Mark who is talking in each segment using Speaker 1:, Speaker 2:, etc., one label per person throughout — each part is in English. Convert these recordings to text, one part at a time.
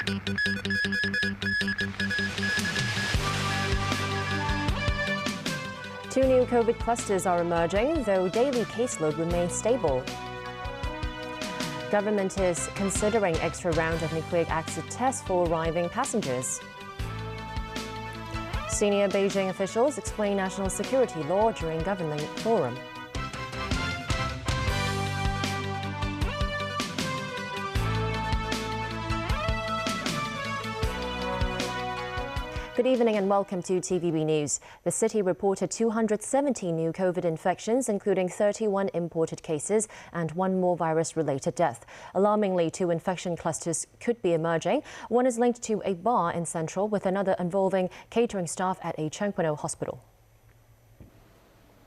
Speaker 1: Two new COVID clusters are emerging, though daily caseload remains stable. Government is considering extra round of nucleic acid tests for arriving passengers. Senior Beijing officials explain national security law during government forum. Good evening and welcome to TVB News. The city reported 270 new COVID infections, including 31 imported cases and one more virus-related death. Alarmingly, two infection clusters could be emerging. One is linked to a bar in Central, with another involving catering staff at a Chengqueno hospital.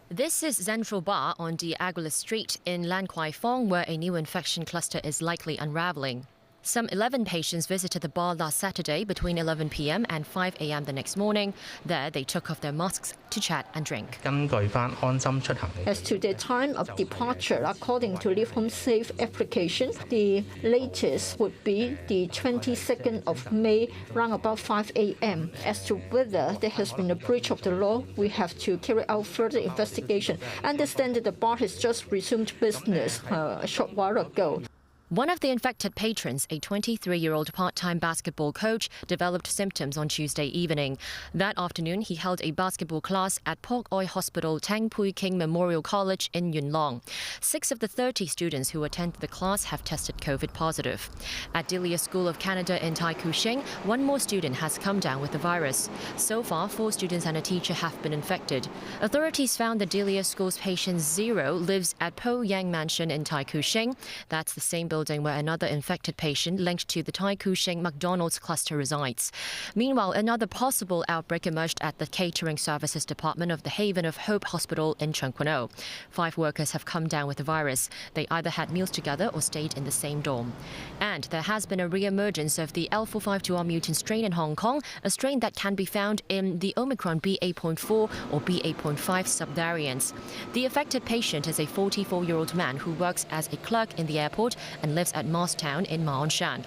Speaker 1: This is Central Bar on Diaguilas Street in Lan Kwai Fong, where a new infection cluster is likely unraveling. Some 11 patients visited the bar last Saturday between 11 p.m. and 5 a.m. the next morning. There, they took off their masks to chat and drink.
Speaker 2: As to the time of departure, according to Leave Home Safe application, the latest would be the 22nd of May, around about 5 a.m. As to whether there has been a breach of the law, we have to carry out further investigation. I understand that the bar has just resumed business a short while ago.
Speaker 1: One of the infected patrons, a 23-year-old part-time basketball coach, developed symptoms on Tuesday evening. That afternoon, he held a basketball class at Pok Oi Hospital Tang Pui King Memorial College in Yuen Long. 6 of the 30 students who attended the class have tested COVID positive. At Delia School of Canada in Tai Kau Shing, one more student has come down with the virus. So far, 4 students and a teacher have been infected. Authorities found the Delia School's patient 0 lives at Po Yang Mansion in Tai Kau Shing. That's the same building where another infected patient linked to the Tai Kau Shing McDonald's cluster resides. Meanwhile, another possible outbreak emerged at the Catering Services Department of the Haven of Hope Hospital in Chengqueno. 5 workers have come down with the virus. They either had meals together or stayed in the same dorm. And there has been a re-emergence of the L452R mutant strain in Hong Kong, a strain that can be found in the Omicron BA.4 or BA.5 subvariants. The affected patient is a 44-year-old man who works as a clerk in the airport and lives at Moss Town in Ma On Shan.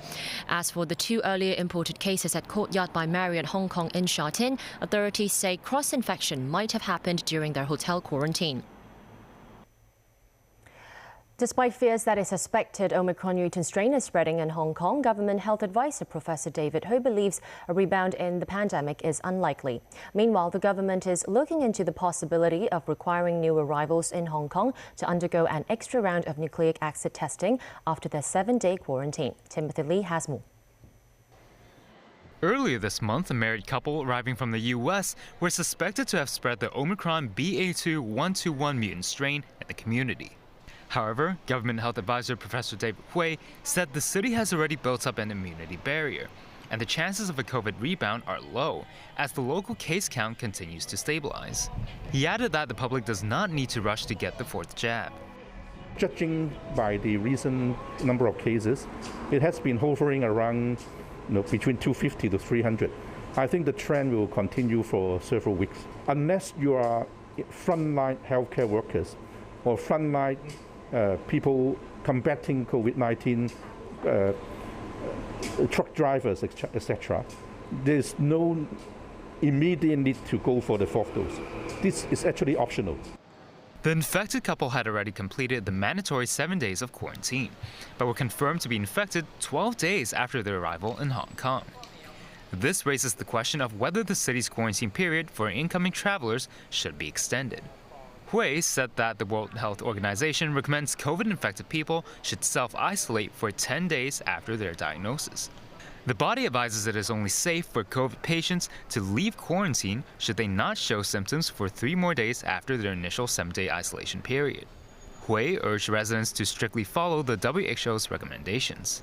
Speaker 1: As for the 2 earlier imported cases at Courtyard by Marriott Hong Kong in Sha Tin, authorities say cross-infection might have happened during their hotel quarantine. Despite fears that a suspected Omicron mutant strain is spreading in Hong Kong, Government Health Advisor Professor David Hui believes a rebound in the pandemic is unlikely. Meanwhile, the government is looking into the possibility of requiring new arrivals in Hong Kong to undergo an extra round of nucleic acid testing after their 7-day quarantine. Timothy Lee has more.
Speaker 3: Earlier this month, a married couple arriving from the U.S. were suspected to have spread the Omicron BA.2.121 mutant strain in the community. However, Government Health Advisor Professor David Hui said the city has already built up an immunity barrier, and the chances of a COVID rebound are low as the local case count continues to stabilize. He added that the public does not need to rush to get the 4th jab.
Speaker 4: Judging by the recent number of cases, it has been hovering around between 250 to 300. I think the trend will continue for several weeks. Unless you are frontline healthcare workers or frontline people combating COVID-19, truck drivers, etc., there's no immediate need to go for the 4th dose. This is actually optional.
Speaker 3: The infected couple had already completed the mandatory 7 days of quarantine, but were confirmed to be infected 12 days after their arrival in Hong Kong. This raises the question of whether the city's quarantine period for incoming travelers should be extended. Hui said that the World Health Organization recommends COVID-infected people should self-isolate for 10 days after their diagnosis. The body advises it is only safe for COVID patients to leave quarantine should they not show symptoms for 3 more days after their initial 7-day isolation period. Hui urged residents to strictly follow the WHO's recommendations.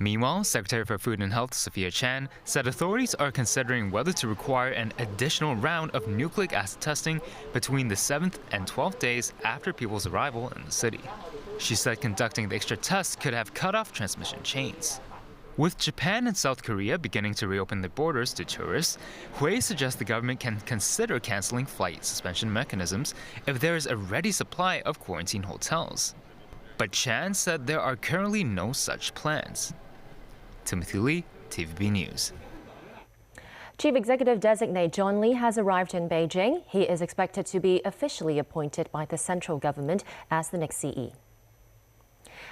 Speaker 3: Meanwhile, Secretary for Food and Health Sophia Chan said authorities are considering whether to require an additional round of nucleic acid testing between the 7th and 12th days after people's arrival in the city. She said conducting the extra tests could have cut off transmission chains. With Japan and South Korea beginning to reopen their borders to tourists, Hui suggests the government can consider canceling flight suspension mechanisms if there is a ready supply of quarantine hotels. But Chan said there are currently no such plans. Timothy Lee, TVB News.
Speaker 1: Chief Executive Designate John Lee has arrived in Beijing. He is expected to be officially appointed by the central government as the next CE.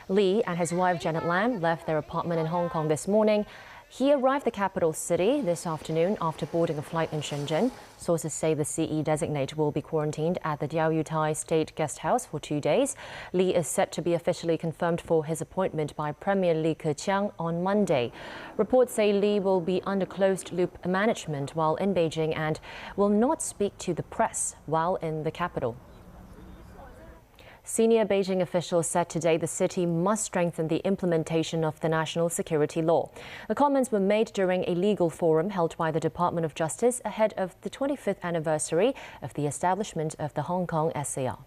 Speaker 1: Lee and his wife Janet Lam left their apartment in Hong Kong this morning. He arrived the capital city this afternoon after boarding a flight in Shenzhen. Sources say the CE designate will be quarantined at the Diaoyutai State Guest House for 2 days. Lee is set to be officially confirmed for his appointment by Premier Li Keqiang on Monday. Reports say Lee will be under closed-loop management while in Beijing and will not speak to the press while in the capital. Senior Beijing officials said today the city must strengthen the implementation of the national security law. The comments were made during a legal forum held by the Department of Justice ahead of the 25th anniversary of the establishment of the Hong Kong SAR.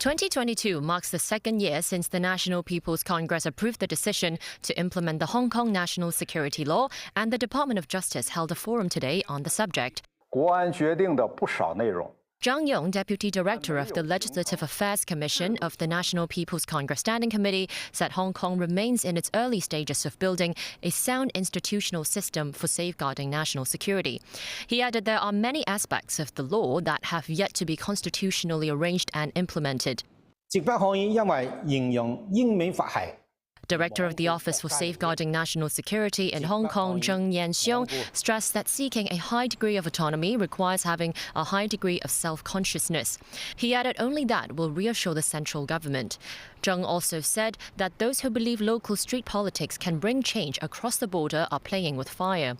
Speaker 1: 2022 marks the second year since the National People's Congress approved the decision to implement the Hong Kong national security law, and the Department of Justice held a forum today on the subject.
Speaker 5: 国安决定的不少内容
Speaker 1: Zhang Yong, Deputy Director of the Legislative Affairs Commission of the National People's Congress Standing Committee, said Hong Kong remains in its early stages of building a sound institutional system for safeguarding national security. He added there are many aspects of the law that have yet to be constitutionally arranged and implemented.
Speaker 6: 直不可以因為形容英美法系
Speaker 1: Director of the Office for Safeguarding National Security in Hong Kong, Zheng Yanxiong, stressed that seeking a high degree of autonomy requires having a high degree of self-consciousness. He added only that will reassure the central government. Zheng also said that those who believe local street politics can bring change across the border are playing with fire.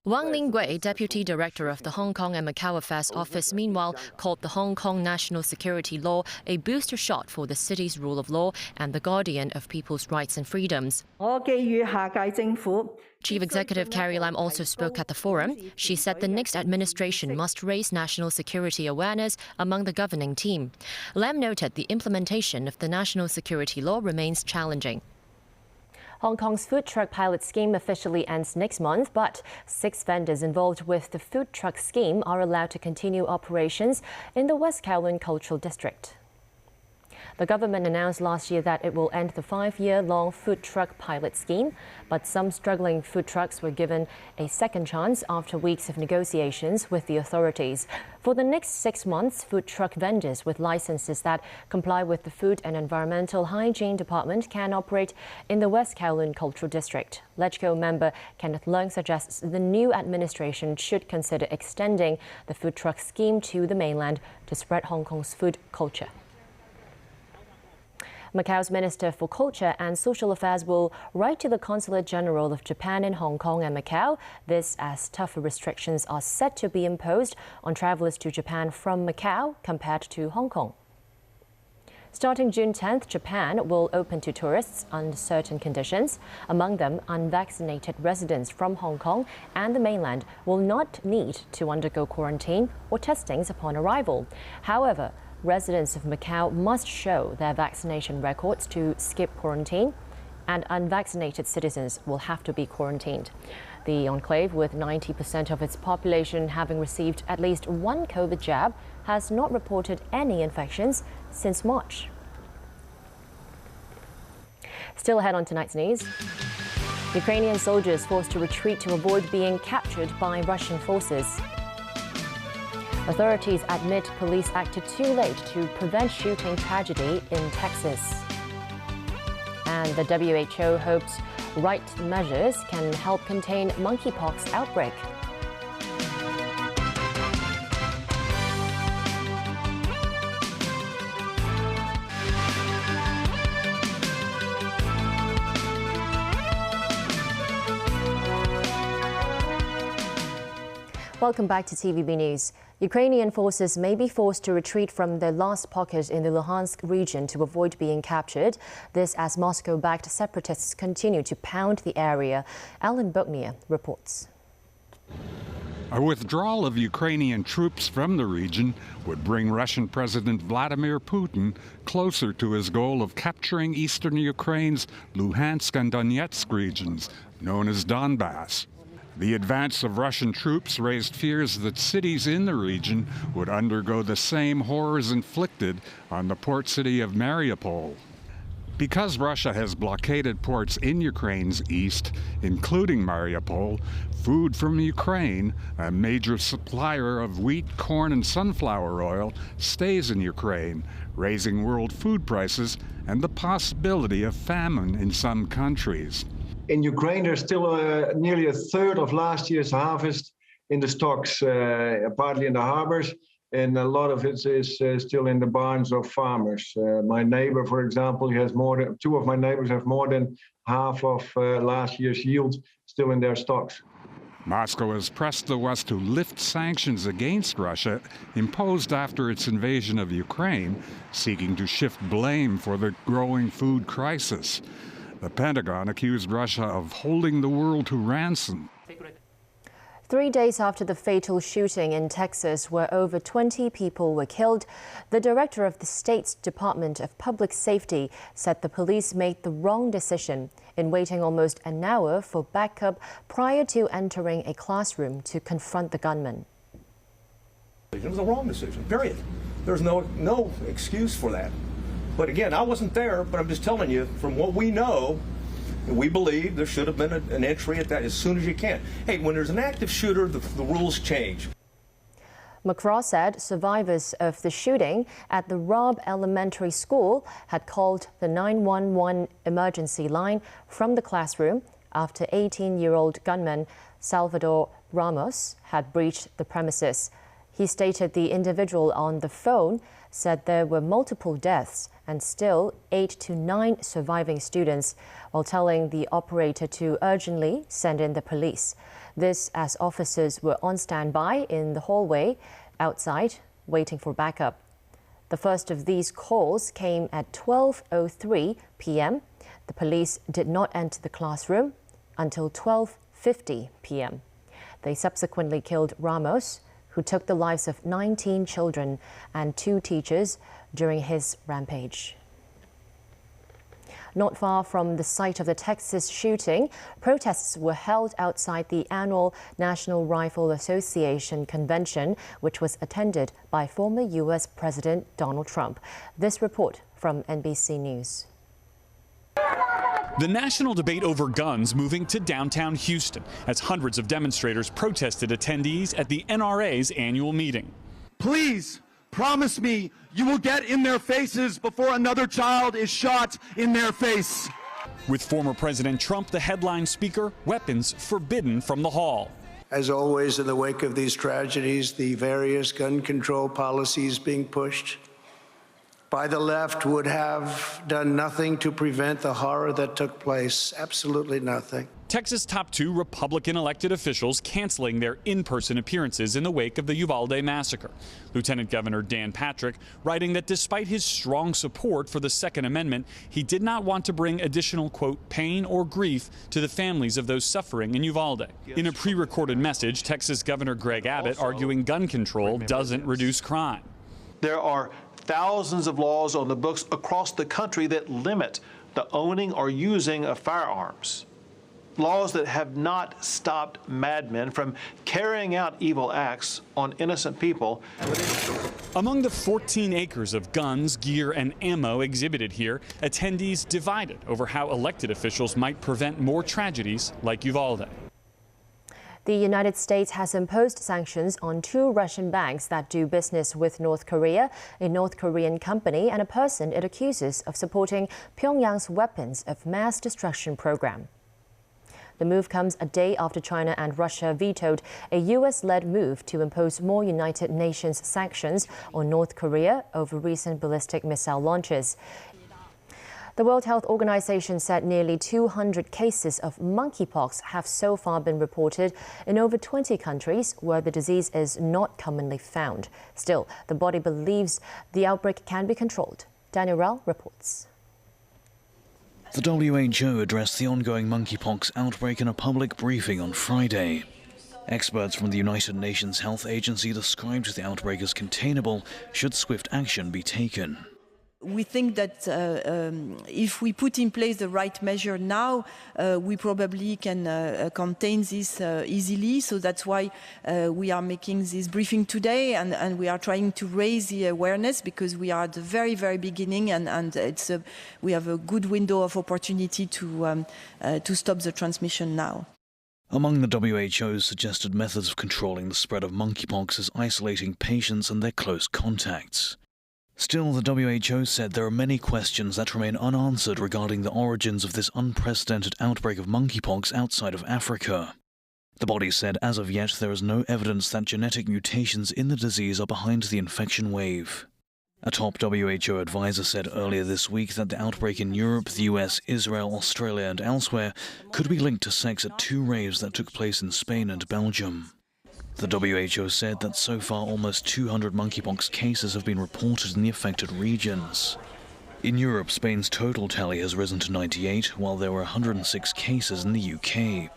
Speaker 1: Wang Linggui, Deputy Director of the Hong Kong and Macau Affairs Office, meanwhile called the Hong Kong National Security Law a booster shot for the city's rule of law and the guardian of people's rights and freedoms. Chief Executive Carrie Lam also spoke at the forum. She said the next administration must raise national security awareness among the governing team. Lam noted the implementation of the national security law remains challenging. Hong Kong's food truck pilot scheme officially ends next month, but 6 vendors involved with the food truck scheme are allowed to continue operations in the West Kowloon Cultural District. The government announced last year that it will end the 5-year-long food truck pilot scheme, but some struggling food trucks were given a second chance after weeks of negotiations with the authorities. For the next 6 months, food truck vendors with licenses that comply with the Food and Environmental Hygiene Department can operate in the West Kowloon Cultural District. LegCo member Kenneth Leung suggests the new administration should consider extending the food truck scheme to the mainland to spread Hong Kong's food culture. Macau's Minister for Culture and Social Affairs will write to the Consulate General of Japan in Hong Kong and Macau. This as tougher restrictions are set to be imposed on travellers to Japan from Macau compared to Hong Kong. Starting June 10th, Japan will open to tourists under certain conditions. Among them, unvaccinated residents from Hong Kong and the mainland will not need to undergo quarantine or testings upon arrival. However, residents of Macau must show their vaccination records to skip quarantine, and unvaccinated citizens will have to be quarantined. The enclave, with 90% of its population having received at least one COVID jab, has not reported any infections since March. Still ahead on tonight's news. Ukrainian soldiers forced to retreat to avoid being captured by Russian forces. Authorities admit police acted too late to prevent shooting tragedy in Texas. And the WHO hopes right measures can help contain monkeypox outbreak. Welcome back to TVB News. Ukrainian forces may be forced to retreat from their last pocket in the Luhansk region to avoid being captured. This as Moscow-backed separatists continue to pound the area. Alan Boknia reports.
Speaker 7: A withdrawal of Ukrainian troops from the region would bring Russian President Vladimir Putin closer to his goal of capturing eastern Ukraine's Luhansk and Donetsk regions, known as Donbass. The advance of Russian troops raised fears that cities in the region would undergo the same horrors inflicted on the port city of Mariupol. Because Russia has blockaded ports in Ukraine's east, including Mariupol, food from Ukraine, a major supplier of wheat, corn, and sunflower oil, stays in Ukraine, raising world food prices and the possibility of famine in some countries.
Speaker 8: In Ukraine, there's still nearly a third of last year's harvest in the stocks, partly in the harbors, and a lot of it is still in the barns of farmers. My neighbor, for example, has two of my neighbors have more than half of last year's yield still in their stocks.
Speaker 7: Moscow has pressed the West to lift sanctions against Russia imposed after its invasion of Ukraine, seeking to shift blame for the growing food crisis. The Pentagon accused Russia of holding the world to ransom.
Speaker 1: 3 days after the fatal shooting in Texas, where over 20 people were killed, the director of the state's Department of Public Safety said the police made the wrong decision in waiting almost an hour for backup prior to entering a classroom to confront the gunman.
Speaker 9: It was a wrong decision, period. There's no excuse for that. But again, I wasn't there, but I'm just telling you, from what we know, we believe there should have been an entry at that as soon as you can. Hey, when there's an active shooter, the rules change.
Speaker 1: McCraw said survivors of the shooting at the Robb Elementary School had called the 911 emergency line from the classroom after 18-year-old gunman Salvador Ramos had breached the premises. He stated the individual on the phone said there were multiple deaths and still 8 to 9 surviving students, while telling the operator to urgently send in the police. This as officers were on standby in the hallway outside, waiting for backup. The first of these calls came at 12:03 p.m. The police did not enter the classroom until 12:50 p.m. They subsequently killed Ramos, who took the lives of 19 children and 2 teachers during his rampage. Not far from the site of the Texas shooting, protests were held outside the annual National Rifle Association convention, which was attended by former U.S. President Donald Trump. This report from NBC News.
Speaker 10: The national debate over guns moving to downtown Houston as hundreds of demonstrators protested attendees at the NRA's annual meeting.
Speaker 11: Please promise me you will get in their faces before another child is shot in their face.
Speaker 10: With former President Trump the headline speaker, weapons forbidden from the hall.
Speaker 12: As always, in the wake of these tragedies, the various gun control policies being pushed by the left would have done nothing to prevent the horror that took place. Absolutely nothing.
Speaker 10: Texas top 2 Republican elected officials canceling their in-person appearances in the wake of the Uvalde massacre. Lieutenant Governor Dan Patrick writing that despite his strong support for the Second Amendment, he did not want to bring additional, quote, pain or grief to the families of those suffering in Uvalde. In a pre-recorded message, Texas Governor Greg Abbott arguing gun control doesn't reduce crime.
Speaker 13: There are thousands of laws on the books across the country that limit the owning or using of firearms. Laws that have not stopped madmen from carrying out evil acts on innocent people.
Speaker 10: Among the 14 acres of guns, gear, and ammo exhibited here, attendees divided over how elected officials might prevent more tragedies like Uvalde.
Speaker 1: The United States has imposed sanctions on 2 Russian banks that do business with North Korea, a North Korean company, and a person it accuses of supporting Pyongyang's weapons of mass destruction program. The move comes a day after China and Russia vetoed a U.S.-led move to impose more United Nations sanctions on North Korea over recent ballistic missile launches. The World Health Organization said nearly 200 cases of monkeypox have so far been reported in over 20 countries where the disease is not commonly found. Still, the body believes the outbreak can be controlled. Daniel Rao reports.
Speaker 14: The WHO addressed the ongoing monkeypox outbreak in a public briefing on Friday. Experts from the United Nations Health Agency described the outbreak as containable should swift action be taken.
Speaker 15: We think that if we put in place the right measure now, we probably can contain this easily. So that's why we are making this briefing today, and we are trying to raise the awareness, because we are at the very, very beginning, and we have a good window of opportunity to stop the transmission now.
Speaker 14: Among the WHO's suggested methods of controlling the spread of monkeypox is isolating patients and their close contacts. Still, the WHO said there are many questions that remain unanswered regarding the origins of this unprecedented outbreak of monkeypox outside of Africa. The body said as of yet there is no evidence that genetic mutations in the disease are behind the infection wave. A top WHO advisor said earlier this week that the outbreak in Europe, the US, Israel, Australia and elsewhere could be linked to sex at 2 raves that took place in Spain and Belgium. The WHO said that so far almost 200 monkeypox cases have been reported in the affected regions. In Europe, Spain's total tally has risen to 98, while there were 106 cases in the UK.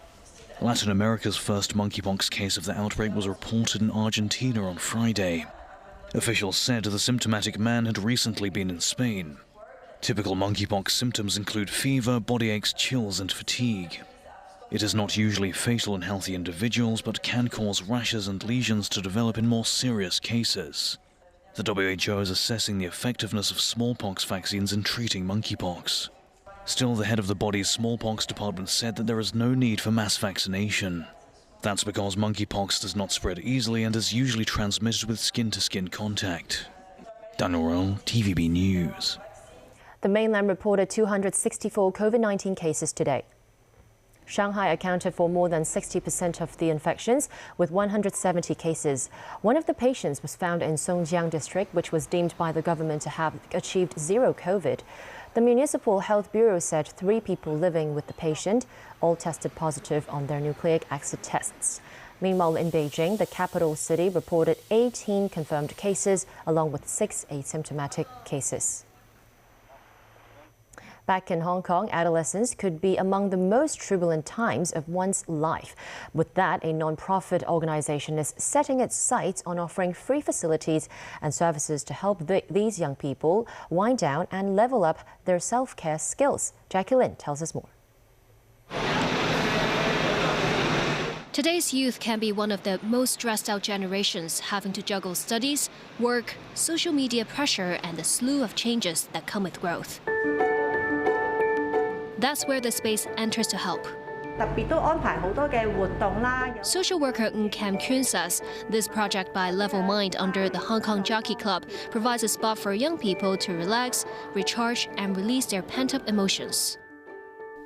Speaker 14: Latin America's first monkeypox case of the outbreak was reported in Argentina on Friday. Officials said the symptomatic man had recently been in Spain. Typical monkeypox symptoms include fever, body aches, chills and fatigue. It is not usually fatal in healthy individuals, but can cause rashes and lesions to develop in more serious cases. The WHO is assessing the effectiveness of smallpox vaccines in treating monkeypox. Still, the head of the body's smallpox department said that there is no need for mass vaccination. That's because monkeypox does not spread easily and is usually transmitted with skin-to-skin contact. Daniel Roll, TVB News.
Speaker 1: The mainland reported 264 COVID-19 cases today. Shanghai accounted for more than 60% of the infections, with 170 cases. One of the patients was found in Songjiang district, which was deemed by the government to have achieved zero COVID. The Municipal Health Bureau said 3 people living with the patient all tested positive on their nucleic acid tests. Meanwhile, in Beijing, the capital city reported 18 confirmed cases, along with 6 asymptomatic cases. Back in Hong Kong, adolescence could be among the most turbulent times of one's life. With that, a non-profit organization is setting its sights on offering free facilities and services to help these young people wind down and level up their self-care skills. Jackie Lin tells us more.
Speaker 16: Today's youth can be one of the most stressed-out generations, having to juggle studies, work, social media pressure, and the slew of changes that come with growth. That's where the space enters to help. Social worker Ng Kam Kyun says this project by Level Mind under the Hong Kong Jockey Club provides a spot for young people to relax, recharge, and release their pent-up emotions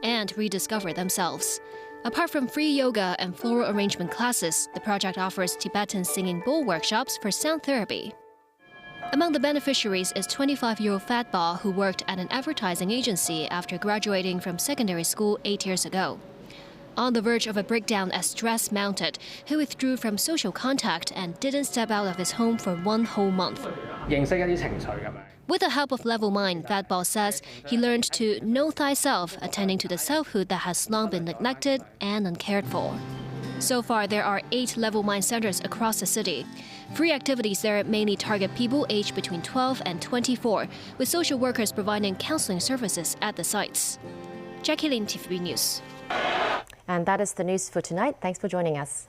Speaker 16: and rediscover themselves. Apart from free yoga and floral arrangement classes, the project offers Tibetan singing bowl workshops for sound therapy. Among the beneficiaries is 25-year-old Fat Ba, who worked at an advertising agency after graduating from secondary school 8 years ago. On the verge of a breakdown as stress mounted, he withdrew from social contact and didn't step out of his home for 1 whole month. With the help of Level Mind, Fat Ba says he learned to know thyself, attending to the selfhood that has long been neglected and uncared for. So far, there are 8 Level Mind centers across the city. Free activities there mainly target people aged between 12 and 24, with social workers providing counseling services at the sites. Jackie Lin, TVB News.
Speaker 1: And that is the news for tonight. Thanks for joining us.